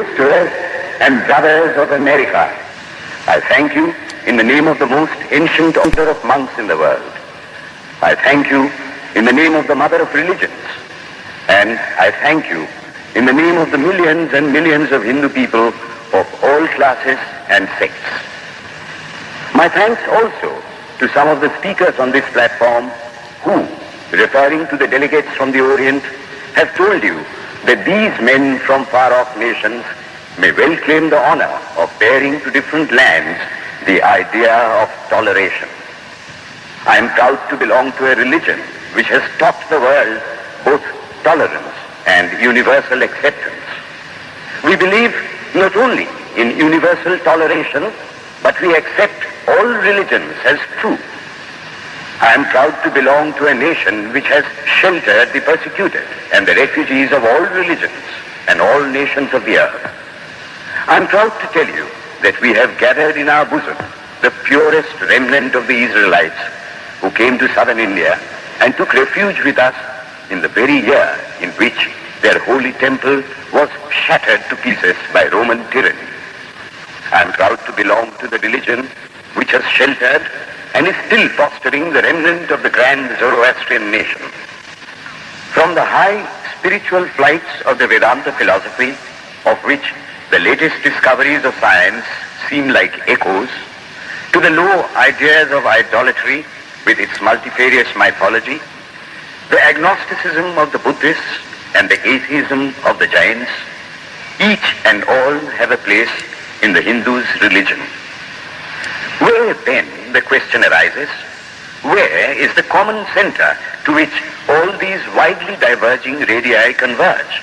sisters and brothers of America, I thank you in the name of the most ancient order of monks in the world. I thank you in the name of the mother of religions. And I thank you in the name of the millions and millions of Hindu people of all classes and sects. My thanks also to some of the speakers on this platform who, referring to the delegates from the Orient, have told you that these men from far-off nations may well claim the honor of bearing to different lands the idea of toleration. I am proud to belong to a religion which has taught the world both tolerance and universal acceptance. We believe not only in universal toleration, but we accept all religions as true. I am proud to belong to a nation which has sheltered the persecuted and the refugees of all religions and all nations of the earth. I am proud to tell you that we have gathered in our bosom the purest remnant of the Israelites who came to southern India and took refuge with us in the very year in which their holy temple was shattered to pieces by Roman tyranny. I am proud to belong to the religion which has sheltered and is still fostering the remnant of the grand Zoroastrian nation. From the high spiritual flights of the Vedanta philosophy, of which the latest discoveries of science seem like echoes, to the low ideas of idolatry with its multifarious mythology, the agnosticism of the Buddhists and the atheism of the Jains, each and all have a place in the Hindu's religion. Where then, the question arises, where is the common center to which all these widely diverging radii converge?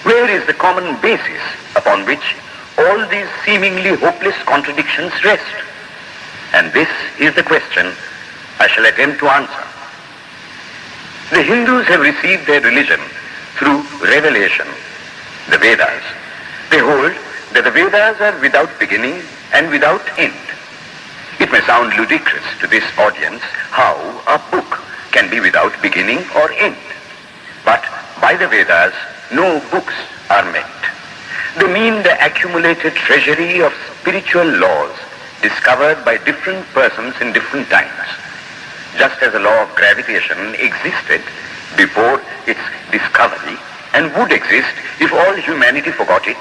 Where is the common basis upon which all these seemingly hopeless contradictions rest? And this is the question I shall attempt to answer. The Hindus have received their religion through revelation, the Vedas. They hold that the Vedas are without beginning and without end. It may sound ludicrous to this audience how a book can be without beginning or end. But by the Vedas, no books are meant. They mean the accumulated treasury of spiritual laws discovered by different persons in different times. Just as the law of gravitation existed before its discovery and would exist if all humanity forgot it,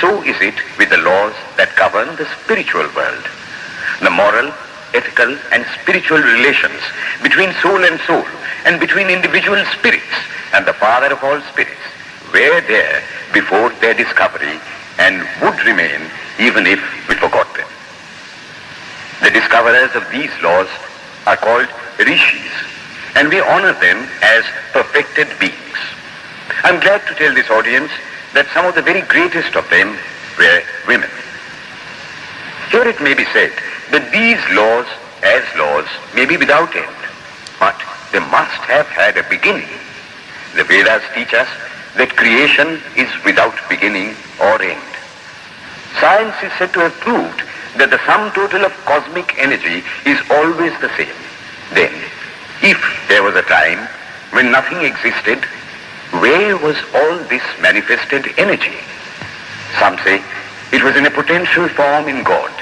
so is it with the laws that govern the spiritual world. The moral, ethical, and spiritual relations between soul and between individual spirits and the Father of all spirits were there before their discovery and would remain even if we forgot them. The discoverers of these laws are called rishis, and we honor them as perfected beings. I'm glad to tell this audience that some of the very greatest of them were women. Here it may be said that these laws, as laws, may be without end, but they must have had a beginning. The Vedas teach us that creation is without beginning or end. Science is said to have proved that the sum total of cosmic energy is always the same. Then, if there was a time when nothing existed, where was all this manifested energy? Some say it was in a potential form in God.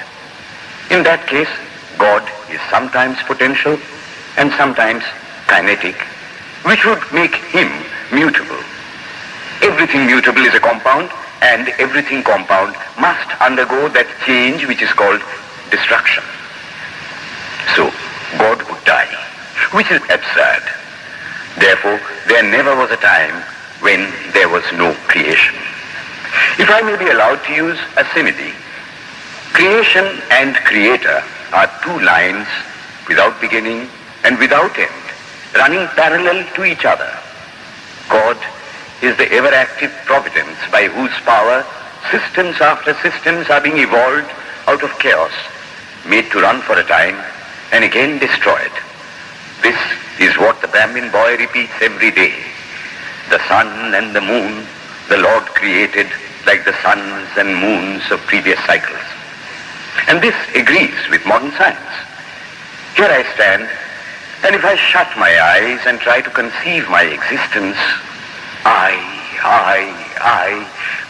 In that case, God is sometimes potential and sometimes kinetic, which would make him mutable. Everything mutable is a compound, and everything compound must undergo that change which is called destruction. So, God would die, which is absurd. Therefore, there never was a time when there was no creation. If I may be allowed to use a simile, creation and creator are two lines without beginning and without end, running parallel to each other. God is the ever-active providence by whose power systems after systems are being evolved out of chaos, made to run for a time and again destroyed. This is what the Brahmin boy repeats every day. The sun and the moon the Lord created like the suns and moons of previous cycles. And this agrees with modern science. Here I stand, and if I shut my eyes and try to conceive my existence, I,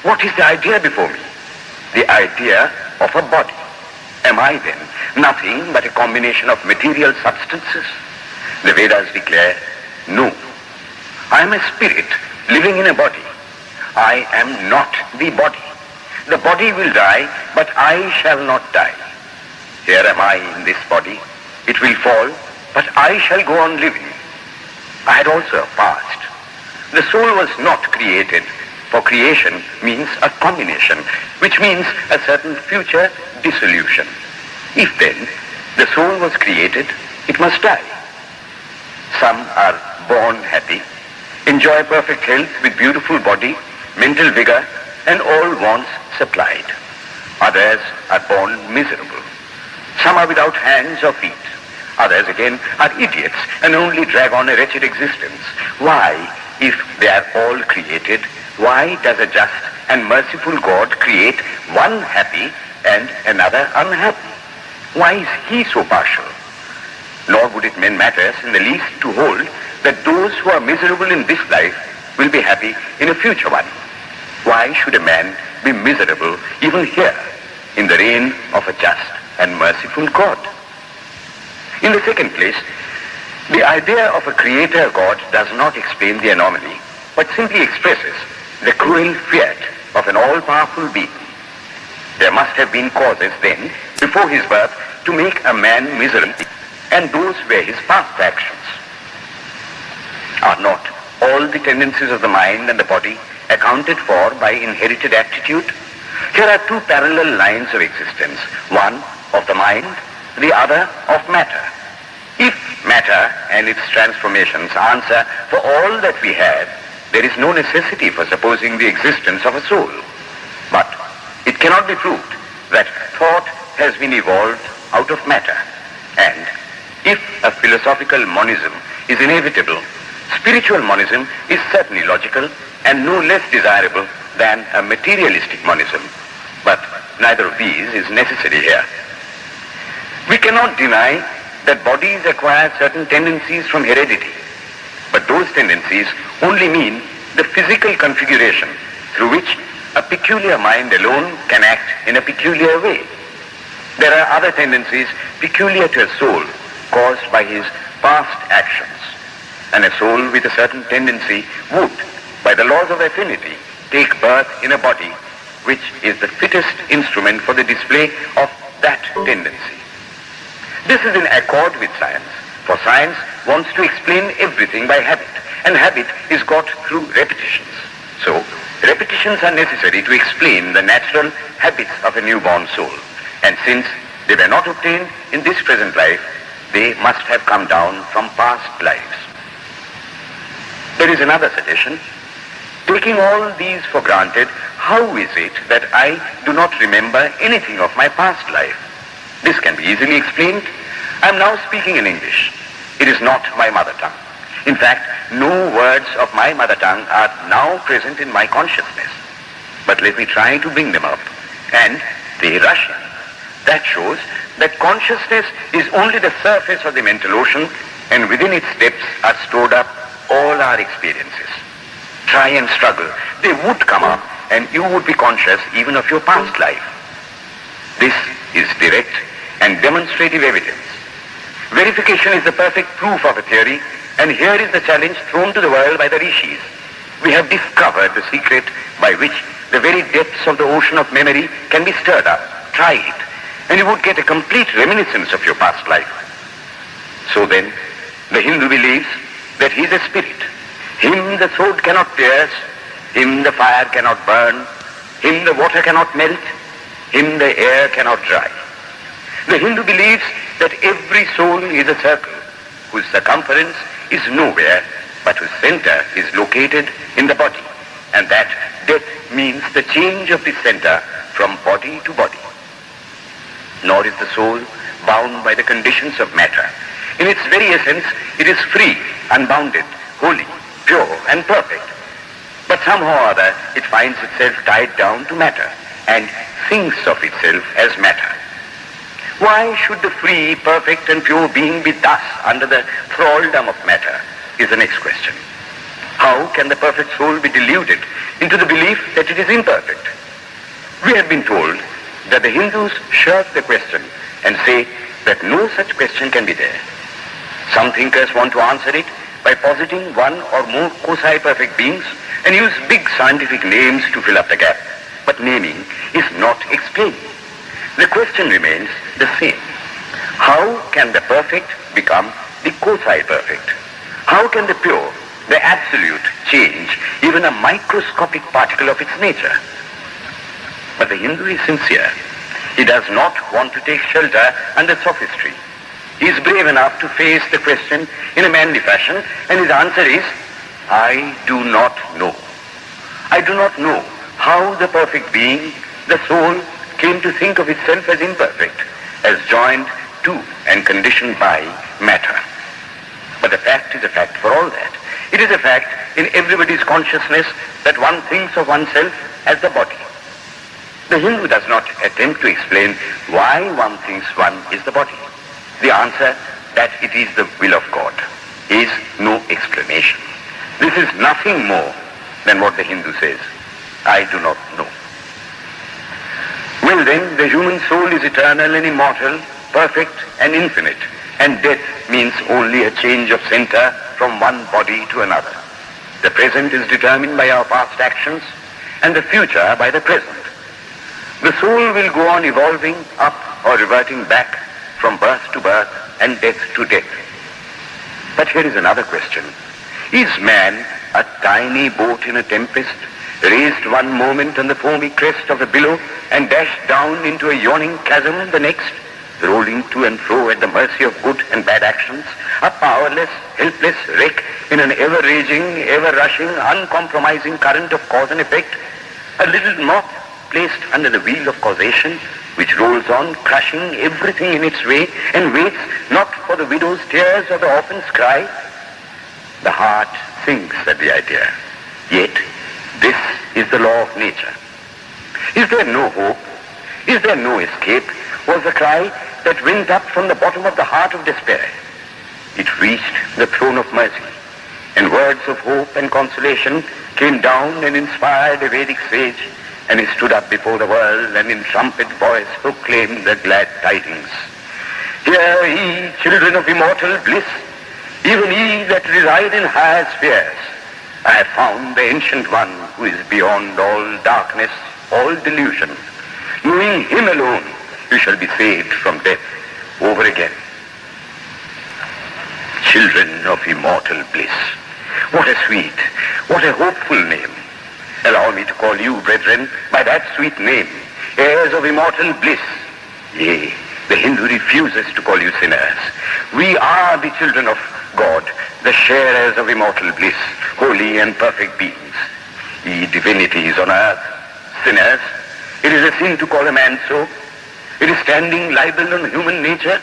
What is the idea before me? The idea of a body. Am I then nothing but a combination of material substances? The Vedas declare, no. I am a spirit living in a body. I am not the body. The body will die, but I shall not die. Here am I in this body. It will fall, but I shall go on living. I had also a past. The soul was not created, for creation means a combination, which means a certain future dissolution. If then the soul was created, it must die. Some are born happy, enjoy perfect health with beautiful body, mental vigor, and all wants supplied. Others are born miserable. Some are without hands or feet. Others again are idiots and only drag on a wretched existence. Why, if they are all created, why does a just and merciful God create one happy and another unhappy? Why is he so partial? Nor would it mend matters in the least to hold that those who are miserable in this life will be happy in a future one. Why should a man be miserable even here in the reign of a just and merciful God? In the second place, the idea of a creator God does not explain the anomaly, but simply expresses the cruel fiat of an all-powerful being. There must have been causes then, before his birth, to make a man miserable, and those were his past actions. Are not all the tendencies of the mind and the body accounted for by inherited aptitude? Here are two parallel lines of existence, one of the mind, the other of matter. If matter and its transformations answer for all that we have, there is no necessity for supposing the existence of a soul. But it cannot be proved that thought has been evolved out of matter. And if a philosophical monism is inevitable, spiritual monism is certainly logical and no less desirable than a materialistic monism. But neither of these is necessary here. We cannot deny that bodies acquire certain tendencies from heredity, but those tendencies only mean the physical configuration through which a peculiar mind alone can act in a peculiar way. There are other tendencies peculiar to a soul caused by his past actions, and a soul with a certain tendency would, by the laws of affinity, take birth in a body which is the fittest instrument for the display of that tendency. This is in accord with science, for science wants to explain everything by habit, and habit is got through repetitions. So, repetitions are necessary to explain the natural habits of a newborn soul, and since they were not obtained in this present life, they must have come down from past lives. There is another suggestion. Taking all these for granted, how is it that I do not remember anything of my past life? This can be easily explained. I am now speaking in English. It is not my mother tongue. In fact, no words of my mother tongue are now present in my consciousness. But let me try to bring them up. And they rush in. That shows that consciousness is only the surface of the mental ocean, and within its depths are stored up all our experiences. Try and struggle. They would come up, and you would be conscious even of your past life. This is direct and demonstrative evidence. Verification is the perfect proof of a theory, and here is the challenge thrown to the world by the rishis. We have discovered the secret by which the very depths of the ocean of memory can be stirred up. Try it, and you would get a complete reminiscence of your past life. So then, the Hindu believes that he is a spirit. Him the sword cannot pierce, him the fire cannot burn, him the water cannot melt, him the air cannot dry. The Hindu believes that every soul is a circle whose circumference is nowhere, but whose center is located in the body, and that death means the change of the center from body to body. Nor is the soul bound by the conditions of matter. In its very essence, it is free, unbounded, holy, pure, and perfect. But somehow or other, it finds itself tied down to matter and thinks of itself as matter. Why should the free, perfect, and pure being be thus under the thraldom of matter is the next question. How can the perfect soul be deluded into the belief that it is imperfect? We have been told that the Hindus shirk the question and say that no such question can be there. Some thinkers want to answer it by positing one or more quasi-perfect beings and use big scientific names to fill up the gap. But naming is not explaining. The question remains the same. How can the perfect become the quasi-perfect? How can the pure, the absolute, change even a microscopic particle of its nature? But the Hindu is sincere. He does not want to take shelter under sophistry. He is brave enough to face the question in a manly fashion, and his answer is, I do not know. I do not know how the perfect being, the soul, came to think of itself as imperfect, as joined to and conditioned by matter. But the fact is a fact for all that. It is a fact in everybody's consciousness that one thinks of oneself as the body. The Hindu does not attempt to explain why one thinks one is the body. The answer that it is the will of God is no explanation. This is nothing more than what the Hindu says, I do not know. Well then, the human soul is eternal and immortal, perfect and infinite, and death means only a change of center from one body to another. The present is determined by our past actions, and the future by the present. The soul will go on evolving up or reverting back from birth to birth and death to death. But here is another question. Is man a tiny boat in a tempest, raised one moment on the foamy crest of a billow and dashed down into a yawning chasm the next, rolling to and fro at the mercy of good and bad actions, a powerless, helpless wreck in an ever-raging, ever-rushing, uncompromising current of cause and effect, a little moth placed under the wheel of causation, which rolls on, crushing everything in its way, and waits not for the widow's tears or the orphan's cry? The heart sinks at the idea. Yet, this is the law of nature. Is there no hope? Is there no escape? Was the cry that went up from the bottom of the heart of despair. It reached the throne of mercy, and words of hope and consolation came down and inspired a Vedic sage, and he stood up before the world and in trumpet voice proclaimed the glad tidings. Hear ye, children of immortal bliss, even ye that reside in higher spheres. I have found the Ancient One who is beyond all darkness, all delusion. Knowing him alone, you shall be saved from death over again. Children of immortal bliss. What a sweet, what a hopeful name. Allow me to call you, brethren, by that sweet name, heirs of immortal bliss. Yea, the Hindu refuses to call you sinners. We are the children of God, the sharers of immortal bliss, holy and perfect beings. Ye divinities on earth, sinners, it is a sin to call a man so. It is standing libel on human nature.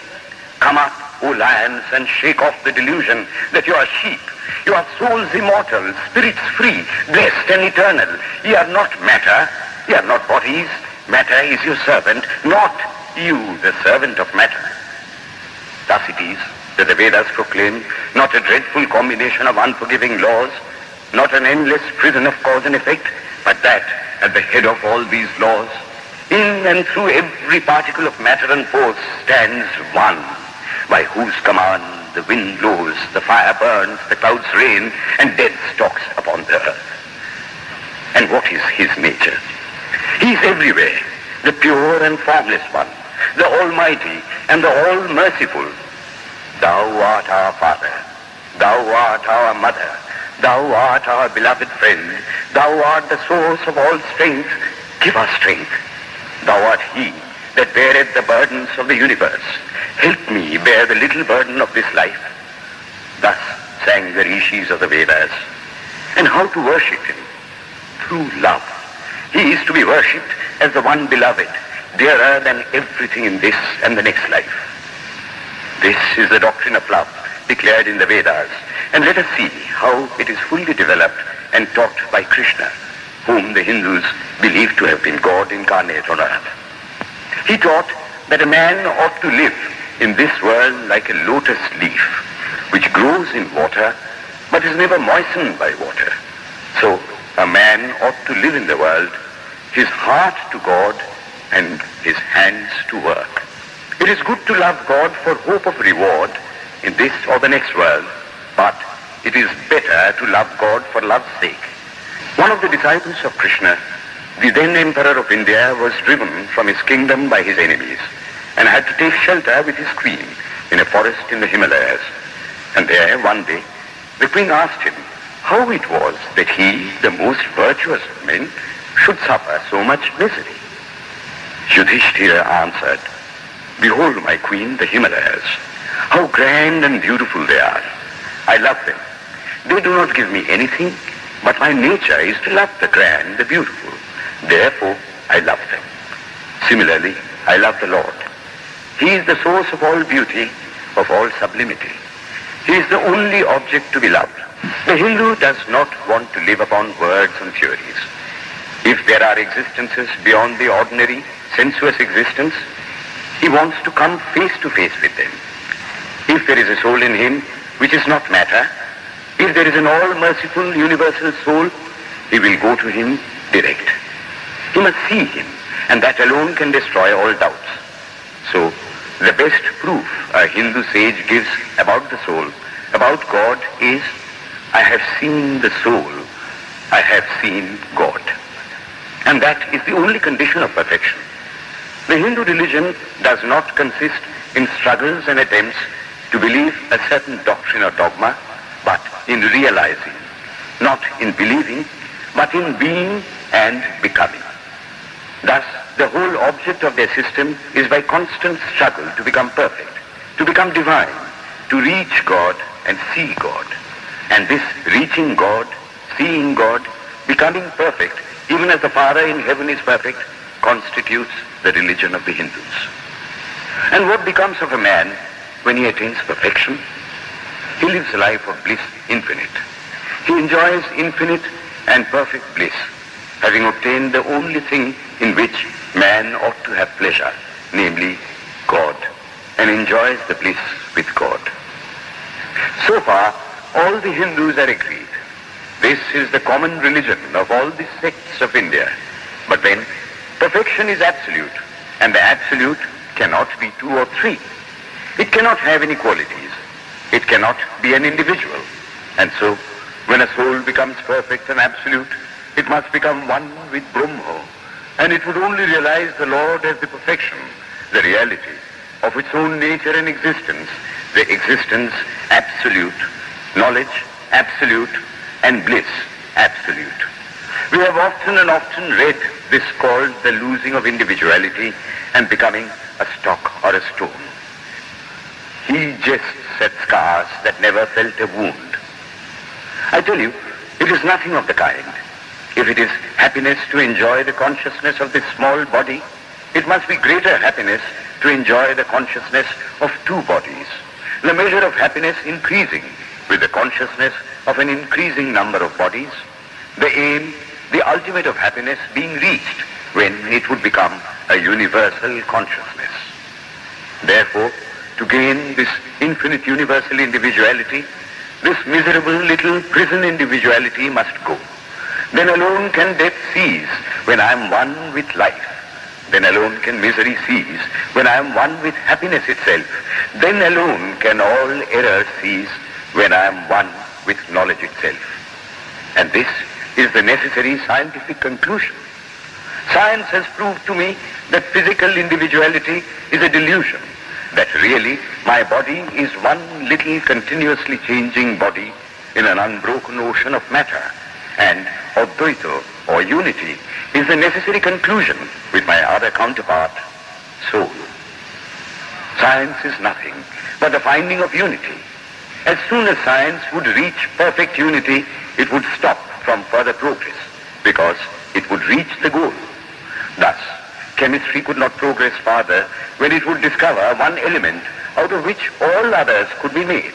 Come up, O lions, and shake off the delusion that you are sheep. You are souls immortal, spirits free, blessed and eternal. Ye are not matter, ye are not bodies. Matter is your servant, not you the servant of matter. Thus it is that the Vedas proclaim not a dreadful combination of unforgiving laws, not an endless prison of cause and effect, but that at the head of all these laws, in and through every particle of matter and force, stands one, by whose command the wind blows, the fire burns, the clouds rain, and death stalks upon the earth. And what is his nature? He is everywhere, the pure and formless one, the almighty and the all-merciful. Thou art our Father, thou art our Mother, thou art our beloved friend, thou art the source of all strength. Give us strength. Thou art he that beareth the burdens of the universe. Help me bear the little burden of this life. Thus sang the rishis of the Vedas. And how to worship him? Through love. He is to be worshipped as the one beloved, dearer than everything in this and the next life. This is the doctrine of love declared in the Vedas, and let us see how it is fully developed and taught by Krishna, whom the Hindus believe to have been God incarnate on earth. He taught that a man ought to live in this world like a lotus leaf, which grows in water but is never moistened by water. So a man ought to live in the world, his heart to God and his hands to work. It is good to love God for hope of reward in this or the next world, but it is better to love God for love's sake. One of the disciples of Krishna, the then Emperor of India, was driven from his kingdom by his enemies and had to take shelter with his queen in a forest in the Himalayas. And there, one day, the queen asked him how it was that he, the most virtuous of men, should suffer so much misery. Yudhishthira answered, "Behold, my queen, the Himalayas. How grand and beautiful they are. I love them. They do not give me anything, but my nature is to love the grand, the beautiful. Therefore, I love them. Similarly, I love the Lord. He is the source of all beauty, of all sublimity. He is the only object to be loved. The Hindu does not want to live upon words and theories. If there are existences beyond the ordinary, sensuous existence, he wants to come face to face with them. If there is a soul in him which is not matter, if there is an all-merciful universal soul, he will go to him direct. He must see him, and that alone can destroy all doubts. So, the best proof a Hindu sage gives about the soul, about God, is, I have seen the soul, I have seen God. And that is the only condition of perfection. The Hindu religion does not consist in struggles and attempts to believe a certain doctrine or dogma, but in realizing, not in believing, but in being and becoming. Thus, the whole object of their system is by constant struggle to become perfect, to become divine, to reach God and see God. And this reaching God, seeing God, becoming perfect, even as the Father in heaven is perfect, constitutes the religion of the Hindus. And what becomes of a man when he attains perfection? He lives a life of bliss infinite. He enjoys infinite and perfect bliss, having obtained the only thing in which man ought to have pleasure, namely God, and enjoys the bliss with God. So far, all the Hindus are agreed. This is the common religion of all the sects of India. But then, perfection is absolute, and the absolute cannot be two or three. It cannot have any qualities. It cannot be an individual. And so, when a soul becomes perfect and absolute, it must become one with Brahma, and it would only realize the Lord as the perfection, the reality of its own nature and existence, the existence absolute, knowledge absolute, and bliss absolute. We have often and often read this called the losing of individuality and becoming a stock or a stone. He jests at scars that never felt a wound. I tell you, it is nothing of the kind. If it is happiness to enjoy the consciousness of this small body, it must be greater happiness to enjoy the consciousness of two bodies, the measure of happiness increasing with the consciousness of an increasing number of bodies, the aim, the ultimate of happiness being reached when it would become a universal consciousness. Therefore, to gain this infinite universal individuality, this miserable little prison individuality must go. Then alone can death cease when I am one with life. Then alone can misery cease when I am one with happiness itself. Then alone can all error cease when I am one with knowledge itself. And this is the necessary scientific conclusion. Science has proved to me that physical individuality is a delusion, that really my body is one little continuously changing body in an unbroken ocean of matter, and Advaita, or unity, is the necessary conclusion with my other counterpart, soul. Science is nothing but the finding of unity. As soon as science would reach perfect unity, it would stop from further progress, because it would reach the goal. Thus, chemistry could not progress farther when it would discover one element out of which all others could be made.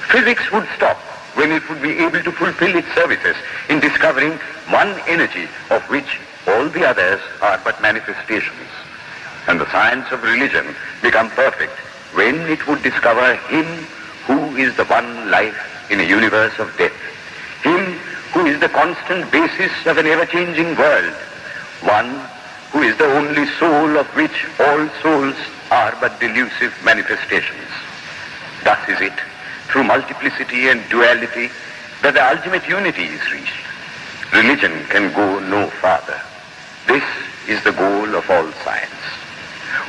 Physics would stop when it would be able to fulfill its services in discovering one energy of which all the others are but manifestations. And the science of religion become perfect when it would discover Him who is the one life in a universe of death. Him who is the constant basis of an ever-changing world, one who is the only soul of which all souls are but delusive manifestations. Thus is it, through multiplicity and duality, that the ultimate unity is reached. Religion can go no farther. This is the goal of all science.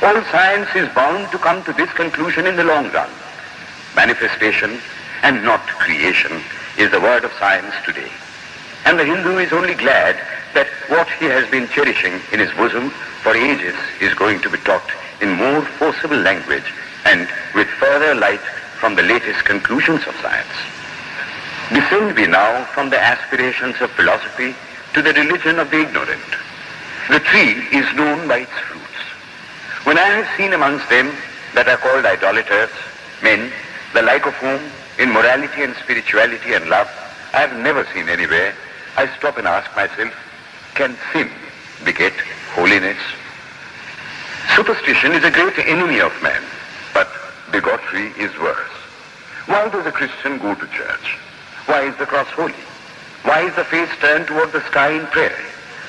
All science is bound to come to this conclusion in the long run. Manifestation and not creation is the word of science today. And the Hindu is only glad that what he has been cherishing in his bosom for ages is going to be taught in more forcible language and with further light from the latest conclusions of science. Descend we now from the aspirations of philosophy to the religion of the ignorant. The tree is known by its fruits. When I have seen amongst them that are called idolaters, men, the like of whom in morality and spirituality and love I have never seen anywhere, I stop and ask myself, can sin beget holiness? Superstition is a great enemy of man, but bigotry is worse. Why does a Christian go to church? Why is the cross holy? Why is the face turned toward the sky in prayer?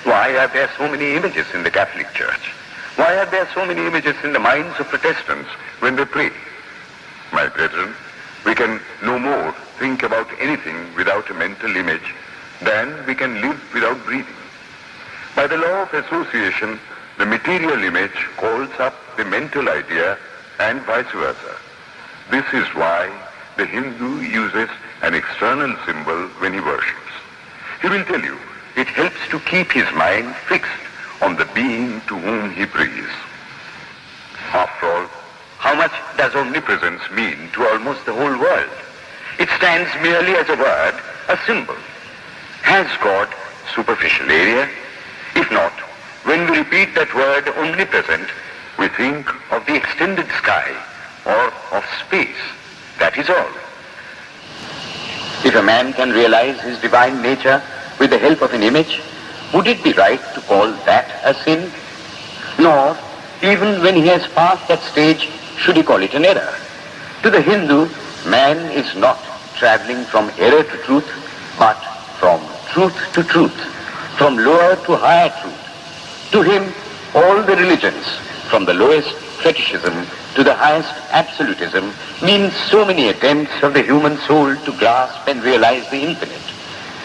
Why are there so many images in the Catholic Church? Why are there so many images in the minds of Protestants when they pray? My brethren, we can no more think about anything without a mental image than we can live without breathing. By the law of association, the material image calls up the mental idea and vice versa. This is why the Hindu uses an external symbol when he worships. He will tell you it helps to keep his mind fixed on the being to whom he prays. After all, how much does omnipresence mean to almost the whole world? It stands merely as a word, a symbol. Has God superficial area? If not, when we repeat that word omnipresent, we think of the extended sky or of space. That is all. If a man can realize his divine nature with the help of an image, would it be right to call that a sin? Nor, even when he has passed that stage, should he call it an error. To the Hindu, man is not traveling from error to truth, but from truth to truth, from lower to higher truth. To him, all the religions, from the lowest fetishism to the highest absolutism, means so many attempts of the human soul to grasp and realize the infinite,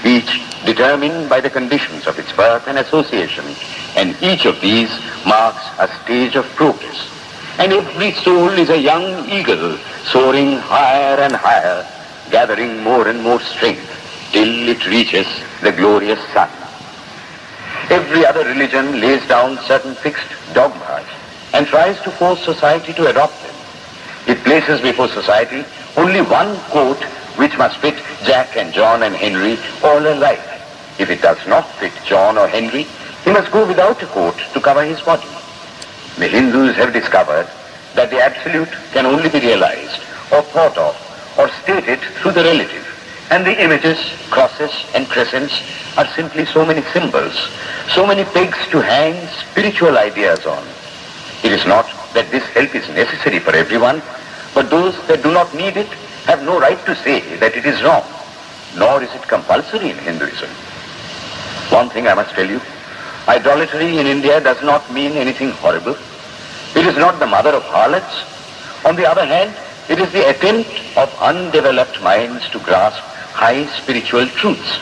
each determined by the conditions of its birth and association, and each of these marks a stage of progress. And every soul is a young eagle soaring higher and higher, gathering more and more strength till it reaches the glorious sun. Every other religion lays down certain fixed dogmas and tries to force society to adopt them. It places before society only one coat which must fit Jack and John and Henry all alike. If it does not fit John or Henry, he must go without a coat to cover his body. The Hindus have discovered that the absolute can only be realized or thought of or stated through the relative, and the images, crosses and crescents are simply so many symbols, so many pegs to hang spiritual ideas on. It is not that this help is necessary for everyone, but those that do not need it have no right to say that it is wrong, nor is it compulsory in Hinduism. One thing I must tell you, idolatry in India does not mean anything horrible. It is not the mother of harlots. On the other hand, it is the attempt of undeveloped minds to grasp high spiritual truths.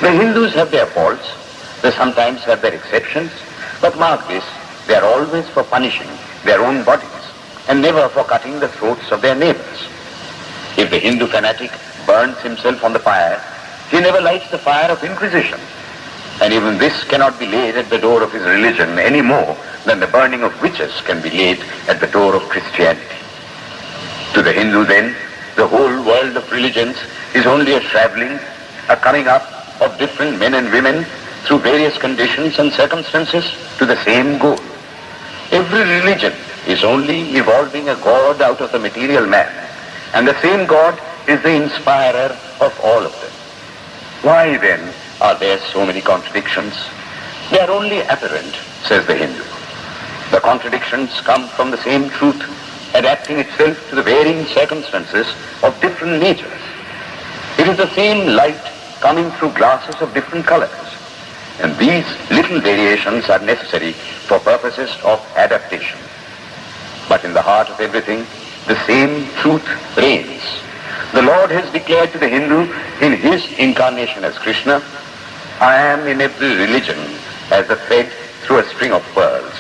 The Hindus have their faults, they sometimes have their exceptions, but mark this, they are always for punishing their own bodies and never for cutting the throats of their neighbors. If the Hindu fanatic burns himself on the fire, he never lights the fire of inquisition. And even this cannot be laid at the door of his religion any more than the burning of witches can be laid at the door of Christianity. To the Hindu then, the whole world of religions is only a traveling, a coming up of different men and women through various conditions and circumstances to the same goal. Every religion is only evolving a God out of the material man, and the same God is the inspirer of all of them. Why then are there so many contradictions? They are only apparent, says the Hindu. The contradictions come from the same truth, adapting itself to the varying circumstances of different natures. is the same light coming through glasses of different colors. And these little variations are necessary for purposes of adaptation. But in the heart of everything, the same truth reigns. The Lord has declared to the Hindu in his incarnation as Krishna, I am in every religion as a thread through a string of pearls.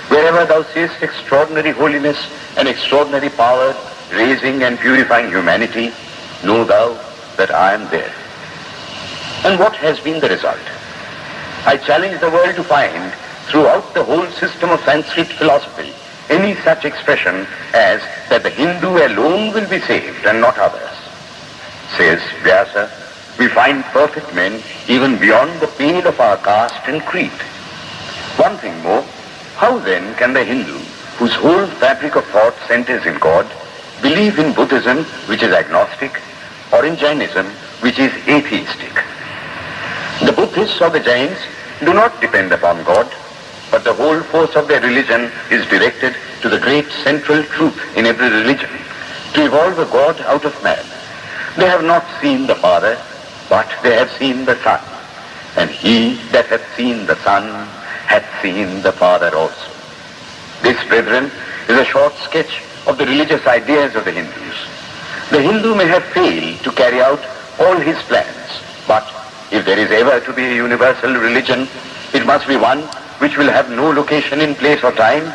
Wherever thou seest extraordinary holiness and extraordinary power raising and purifying humanity, know thou that I am there. And what has been the result? I challenge the world to find throughout the whole system of Sanskrit philosophy any such expression as that the Hindu alone will be saved and not others. Says Vyasa, we find perfect men even beyond the pale of our caste and creed. One thing more, how then can the Hindu, whose whole fabric of thought centers in God, believe in Buddhism, which is agnostic, or in Jainism, which is atheistic? The Buddhists or the Jains do not depend upon God, but the whole force of their religion is directed to the great central truth in every religion, to evolve a God out of man. They have not seen the Father, but they have seen the Son. And he that hath seen the Son hath seen the Father also. This, brethren, is a short sketch of the religious ideas of the Hindus. The Hindu may have failed to carry out all his plans, but if there is ever to be a universal religion, it must be one which will have no location in place or time,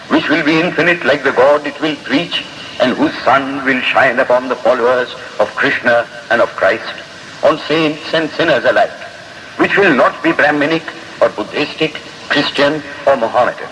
which will be infinite like the God it will preach, and whose sun will shine upon the followers of Krishna and of Christ, on saints and sinners alike, which will not be Brahminic or Buddhistic, Christian or Mohammedan,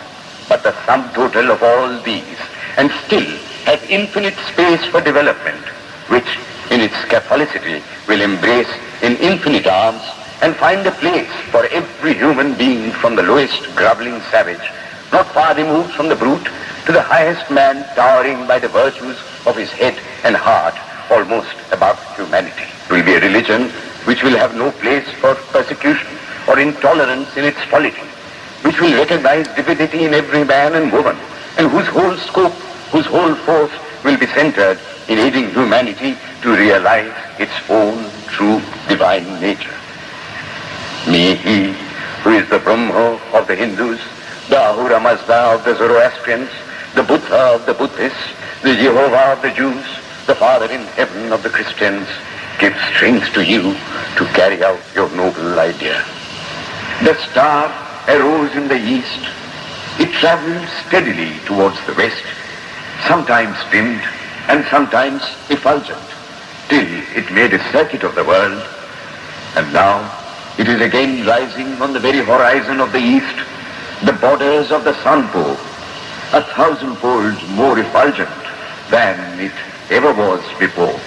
but the sum total of all these, and still have infinite space for development, which in its Catholicity will embrace in infinite arms and find a place for every human being from the lowest groveling savage, not far removed from the brute, to the highest man towering by the virtues of his head and heart almost above humanity. It will be a religion which will have no place for persecution or intolerance in its polity, which will recognize divinity in every man and woman, and whose whole scope, whose whole force will be centered in aiding humanity to realize its own true divine nature. May he, who is the Brahma of the Hindus, the Ahura Mazda of the Zoroastrians, the Buddha of the Buddhists, the Jehovah of the Jews, the Father in heaven of the Christians, give strength to you to carry out your noble idea. The star arose in the east. It traveled steadily towards the west, sometimes dimmed and sometimes effulgent, till it made a circuit of the world, and now it is again rising on the very horizon of the east, the borders of the sun pole, 1,000-fold more effulgent than it ever was before.